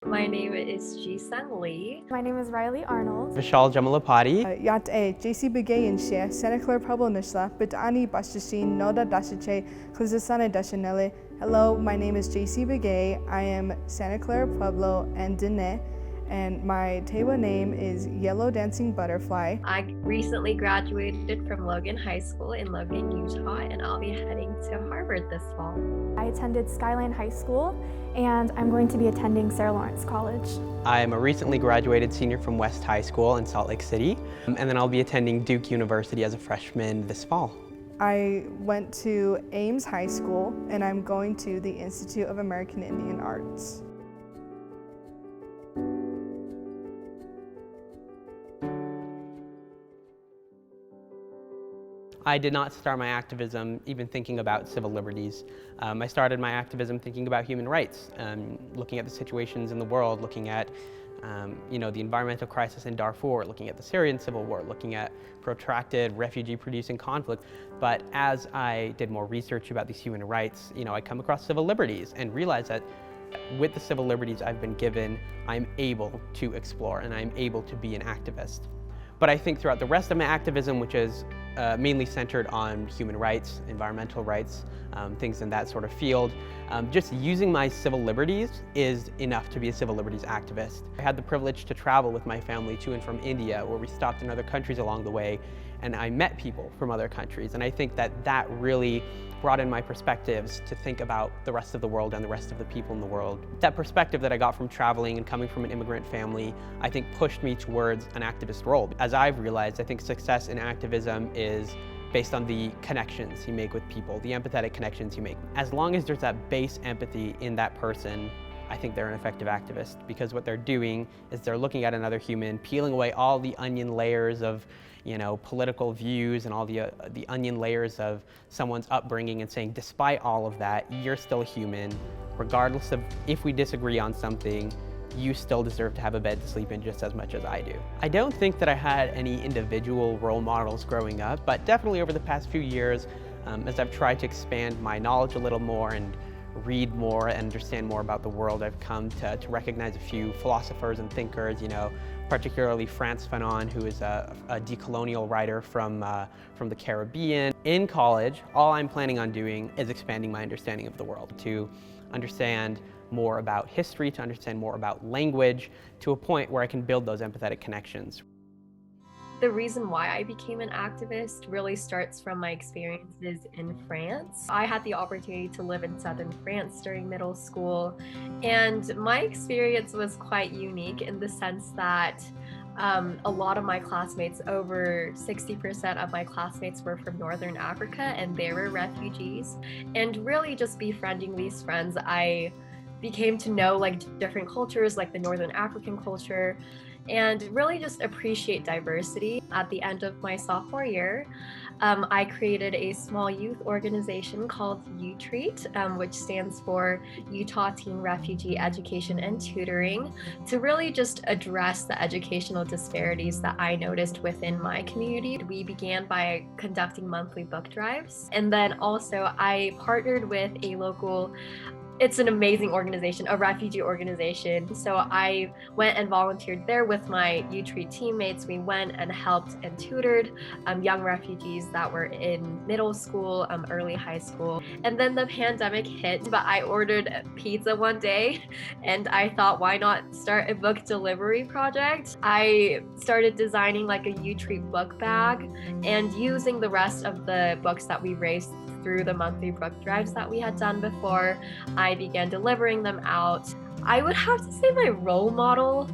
My name is Ji-Sung Lee. My name is Riley Arnold. Vishal Jamalapati. Yat e JC Begayan share Senecler Pablo Nishla, but Ani Bashishin Noda Dashiche, Klizasana Dashanele. Hello, my name is JC Begay. I am Santa Clara Pueblo and Dene, and my Tewa name is Yellow Dancing Butterfly. I recently graduated from Logan High School in Logan, Utah, and I'll be heading to Harvard this fall. I attended Skyline High School, and I'm going to be attending Sarah Lawrence College. I am a recently graduated senior from West High School in Salt Lake City, and then I'll be attending Duke University as a freshman this fall. I went to Ames High School, and I'm going to the Institute of American Indian Arts. I did not start my activism even thinking about civil liberties. I started my activism thinking about human rights, looking at the situations in the world, looking at the environmental crisis in Darfur, looking at the Syrian civil war, looking at protracted refugee-producing conflict. But as I did more research about these human rights, I come across civil liberties and realized that with the civil liberties I've been given, I'm able to explore and I'm able to be an activist. But I think throughout the rest of my activism, which is mainly centered on human rights, environmental rights, things in that sort of field, just using my civil liberties is enough to be a civil liberties activist. I had the privilege to travel with my family to and from India, where we stopped in other countries along the way, and I met people from other countries. And I think that really brought in my perspectives to think about the rest of the world and the rest of the people in the world. That perspective that I got from traveling and coming from an immigrant family, I think pushed me towards an activist role. As I've realized, I think success in activism is based on the connections you make with people, the empathetic connections you make. As long as there's that base empathy in that person, I think they're an effective activist, because what they're doing is they're looking at another human, peeling away all the onion layers of political views and all the onion layers of someone's upbringing, and saying, despite all of that, you're still human. Regardless of if we disagree on something, you still deserve to have a bed to sleep in just as much as I do. I don't think that I had any individual role models growing up, but definitely over the past few years, as I've tried to expand my knowledge a little more and read more and understand more about the world, I've come to recognize a few philosophers and thinkers, particularly Frantz Fanon, who is a decolonial writer from the Caribbean. In college, all I'm planning on doing is expanding my understanding of the world, to understand more about history, to understand more about language, to a point where I can build those empathetic connections. The reason why I became an activist really starts from my experiences in France. I had the opportunity to live in southern France during middle school, and my experience was quite unique in the sense that a lot of my classmates, over 60% of my classmates, were from Northern Africa, and they were refugees. And really just befriending these friends, I became to know different cultures, like the Northern African culture, and really just appreciate diversity. At the end of my sophomore year, I created a small youth organization called U-Treat, which stands for Utah Teen Refugee Education and Tutoring, to really just address the educational disparities that I noticed within my community. We began by conducting monthly book drives, and then also I partnered with a local, it's an amazing organization, a refugee organization. So I went and volunteered there with my U-Treat teammates. We went and helped and tutored young refugees that were in middle school, early high school. And then the pandemic hit, but I ordered pizza one day and I thought, why not start a book delivery project? I started designing a U-Treat book bag and using the rest of the books that we raised through the monthly book drives that we had done before, I began delivering them out. I would have to say my role model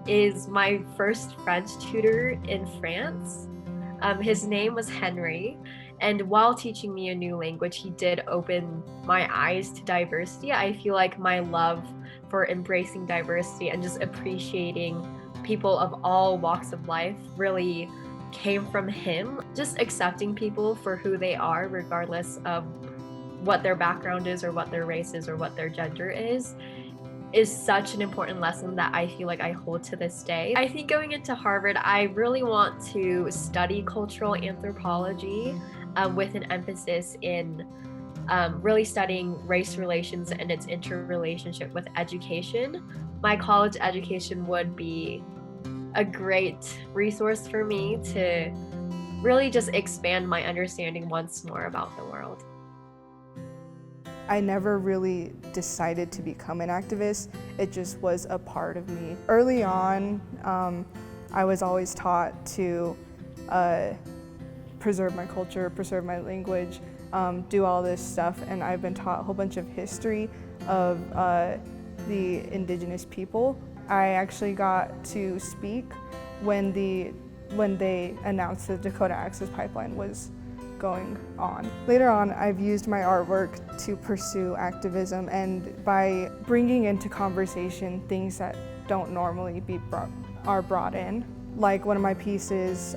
is my first French tutor in France. His name was Henry, and while teaching me a new language, he did open my eyes to diversity. I feel like my love for embracing diversity and just appreciating people of all walks of life really came from him. Just accepting people for who they are, regardless of what their background is or what their race is or what their gender is such an important lesson that I feel like I hold to this day. I think going into Harvard, I really want to study cultural anthropology with an emphasis in really studying race relations and its interrelationship with education, my college education would be a great resource for me to really just expand my understanding once more about the world. I never really decided to become an activist. It just was a part of me. Early on, I was always taught to preserve my culture, preserve my language, do all this stuff, and I've been taught a whole bunch of history of the indigenous people. I actually got to speak when they announced the Dakota Access Pipeline was going on. Later on, I've used my artwork to pursue activism, and by bringing into conversation things that don't normally are brought in. Like one of my pieces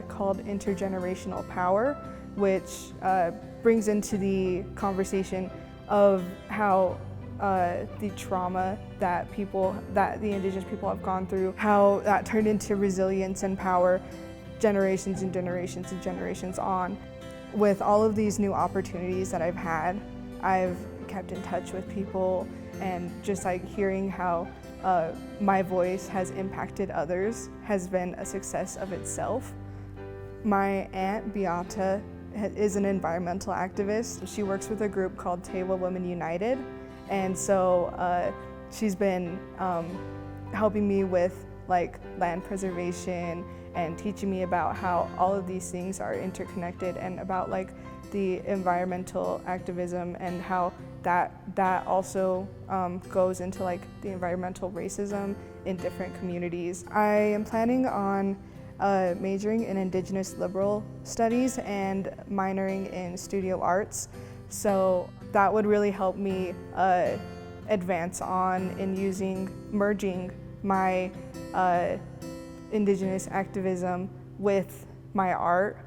called Intergenerational Power, which brings into the conversation of how the trauma that the indigenous people have gone through, how that turned into resilience and power generations and generations and generations on. With all of these new opportunities that I've had, I've kept in touch with people, and just like hearing how my voice has impacted others has been a success of itself. My aunt Beata is an environmental activist. She works with a group called Tewa Women United, and so she's been helping me with like land preservation and teaching me about how all of these things are interconnected, and about like the environmental activism and how that also goes into like the environmental racism in different communities. I am planning on majoring in Indigenous Liberal Studies and minoring in Studio Arts. So that would really help me advance on in merging my Indigenous activism with my art.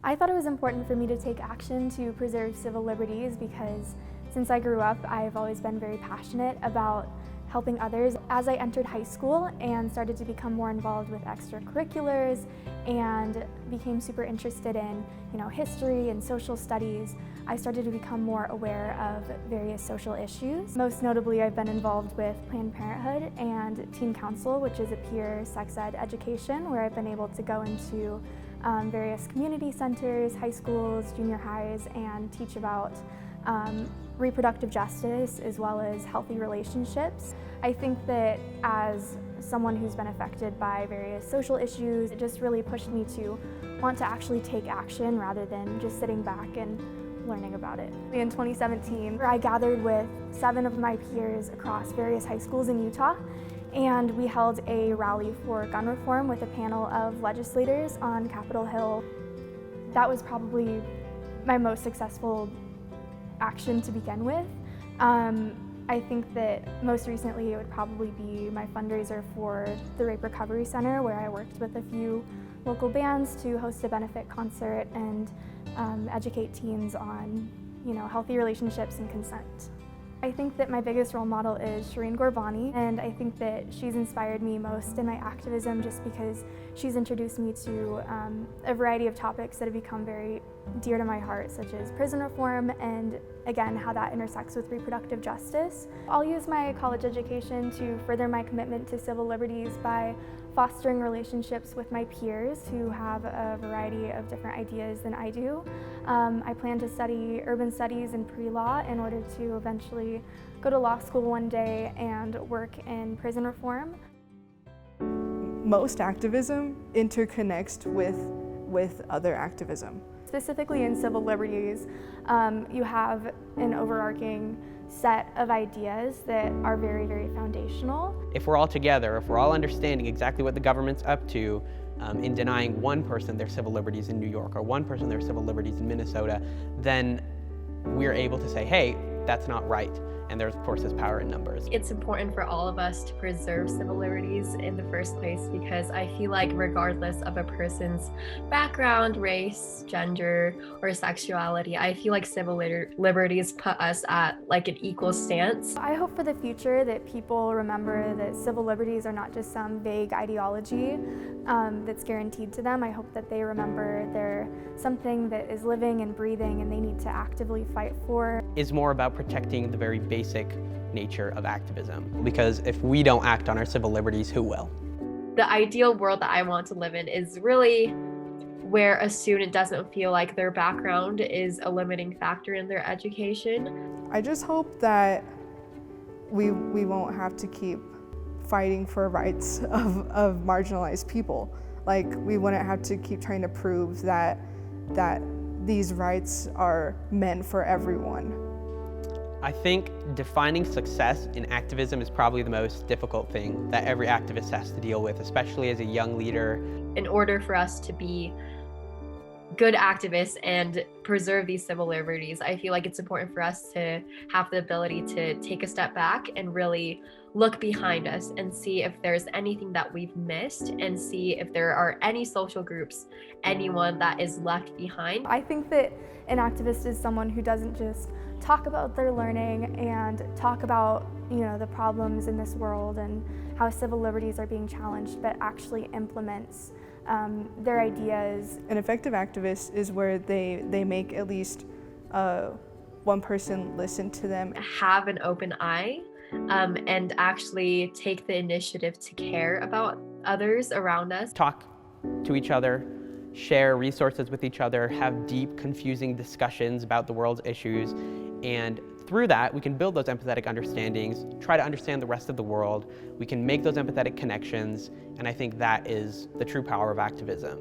I thought it was important for me to take action to preserve civil liberties because since I grew up, I've always been very passionate about helping others. As I entered high school and started to become more involved with extracurriculars and became super interested in, history and social studies, I started to become more aware of various social issues. Most notably, I've been involved with Planned Parenthood and Teen Council, which is a peer sex ed education where I've been able to go into various community centers, high schools, junior highs, and teach about reproductive justice as well as healthy relationships. I think that as someone who's been affected by various social issues, it just really pushed me to want to actually take action rather than just sitting back and learning about it. In 2017, I gathered with 7 of my peers across various high schools in Utah, and we held a rally for gun reform with a panel of legislators on Capitol Hill. That was probably my most successful action to begin with. I think that most recently it would probably be my fundraiser for the Rape Recovery Center, where I worked with a few local bands to host a benefit concert and educate teens on, healthy relationships and consent. I think that my biggest role model is Shireen Gorbani, and I think that she's inspired me most in my activism just because she's introduced me to a variety of topics that have become very dear to my heart, such as prison reform and, again, how that intersects with reproductive justice. I'll use my college education to further my commitment to civil liberties by fostering relationships with my peers who have a variety of different ideas than I do. I plan to study urban studies and pre-law in order to eventually go to law school one day and work in prison reform. Most activism interconnects with other activism. Specifically in civil liberties, you have an overarching set of ideas that are very, very foundational. If we're all together, if we're all understanding exactly what the government's up to in denying one person their civil liberties in New York or one person their civil liberties in Minnesota, then we're able to say, hey, that's not right. and there, of course, is power in numbers. It's important for all of us to preserve civil liberties in the first place because I feel like regardless of a person's background, race, gender, or sexuality, I feel like civil liberties put us at like an equal stance. I hope for the future that people remember that civil liberties are not just some vague ideology that's guaranteed to them. I hope that they remember they're something that is living and breathing and they need to actively fight for. Is more about protecting the very basic nature of activism. Because if we don't act on our civil liberties, who will? The ideal world that I want to live in is really where a student doesn't feel like their background is a limiting factor in their education. I just hope that we won't have to keep fighting for rights of marginalized people. Like, we wouldn't have to keep trying to prove that these rights are meant for everyone. I think defining success in activism is probably the most difficult thing that every activist has to deal with, especially as a young leader. In order for us to be good activists and preserve these civil liberties, I feel like it's important for us to have the ability to take a step back and really look behind us and see if there's anything that we've missed and see if there are any social groups, anyone that is left behind. I think that an activist is someone who doesn't just talk about their learning and talk about, the problems in this world and how civil liberties are being challenged, but actually implements their ideas. An effective activist is where they make at least one person listen to them. Have an open eye and actually take the initiative to care about others around us. Talk to each other, share resources with each other, have deep, confusing discussions about the world's issues, and through that, we can build those empathetic understandings, try to understand the rest of the world. We can make those empathetic connections, and I think that is the true power of activism.